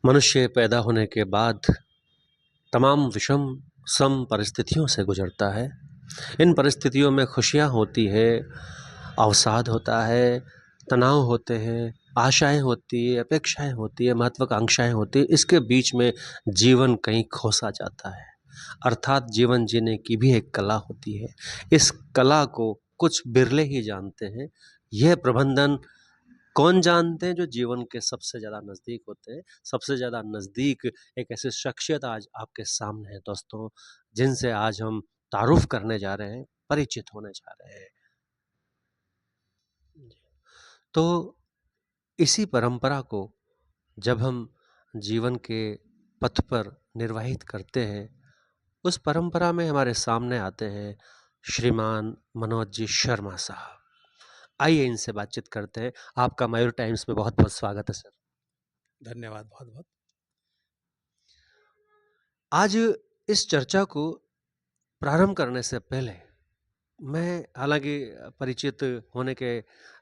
मनुष्य पैदा होने के बाद तमाम विषम सम परिस्थितियों से गुजरता है। इन परिस्थितियों में खुशियाँ होती है, अवसाद होता है, तनाव होते हैं, आशाएँ होती है, अपेक्षाएँ होती है, महत्वाकांक्षाएँ होती है। इसके बीच में जीवन कहीं खो-सा जाता है। अर्थात जीवन जीने की भी एक कला होती है। इस कला को कुछ बिरले ही जानते हैं। यह प्रबंधन कौन जानते हैं? जो जीवन के सबसे ज़्यादा नज़दीक होते हैं। सबसे ज़्यादा नज़दीक एक ऐसी शख्सियत आज आपके सामने है दोस्तों, जिनसे आज हम तारुफ़ करने जा रहे हैं, परिचित होने जा रहे हैं। तो इसी परंपरा को जब हम जीवन के पथ पर निर्वाहित करते हैं, उस परंपरा में हमारे सामने आते हैं श्रीमान मनोज जी शर्मा साहब। आइए इनसे बातचीत करते हैं। आपका मयूर टाइम्स में बहुत-बहुत स्वागत है सर। धन्यवाद बहुत-बहुत। आज इस चर्चा को प्रारंभ करने से पहले मैं हालाँकि परिचित होने के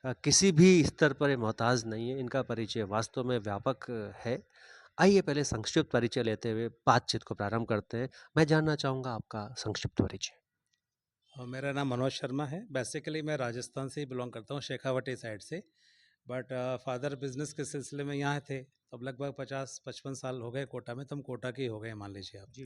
किसी भी स्तर पर ये मोहताज नहीं है, इनका परिचय वास्तव में व्यापक है। आइए पहले संक्षिप्त परिचय लेते हुए बातचीत को प्रारंभ करते हैं। मैं जानना चाहूँगा आपका संक्षिप्त परिचय। मेरा नाम मनोज शर्मा है। बेसिकली मैं राजस्थान से ही बिलॉन्ग करता हूँ, शेखावटी साइड से। बट फादर बिज़नेस के सिलसिले में यहाँ थे। अब लगभग 50-55 साल हो गए कोटा में, तो हम कोटा के ही हो गए मान लीजिए आप। जी।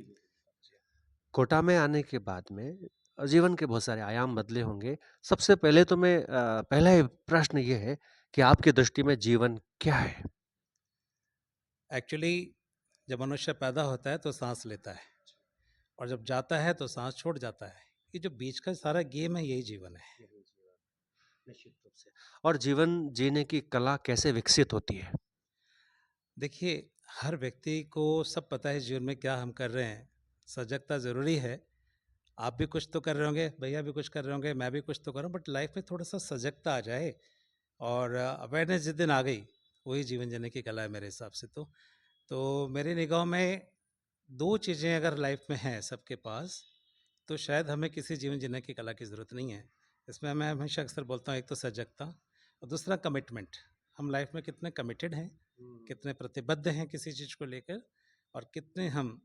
कोटा में आने के बाद में जीवन के बहुत सारे आयाम बदले होंगे। सबसे पहले तो पहला ही प्रश्न ये है कि आपकी दृष्टि में जीवन क्या है? एक्चुअली जब मनुष्य पैदा होता है तो साँस लेता है और जब जाता है तो साँस छोड़ जाता है। ये जो बीच का सारा गेम है, यही जीवन है। यही जीवन, निश्चित रूप से। और जीवन जीने की कला कैसे विकसित होती है? देखिए, हर व्यक्ति को सब पता है जीवन में क्या हम कर रहे हैं। सजगता ज़रूरी है। आप भी कुछ तो कर रहे होंगे, भैया भी कुछ कर रहे होंगे, मैं भी कुछ तो कर रहा हूँ, बट लाइफ में थोड़ा-सा सजगता आ जाए और अवेयरनेस जिस दिन आ गई, वही जीवन जीने की कला है मेरे हिसाब से तो। तो मेरी निगाह में 2 चीज़ें अगर लाइफ में हैं सबके पास, तो शायद हमें किसी जीवन जीने की कला की ज़रूरत नहीं है। इसमें मैं हमेशा अक्सर बोलता हूँ, एक तो सजगता और दूसरा कमिटमेंट। हम लाइफ में कितने कमिटेड हैं, कितने प्रतिबद्ध हैं किसी चीज़ को लेकर और कितने हम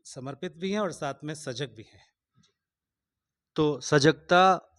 समर्पित भी हैं और साथ में सजग भी हैं। तो सजगता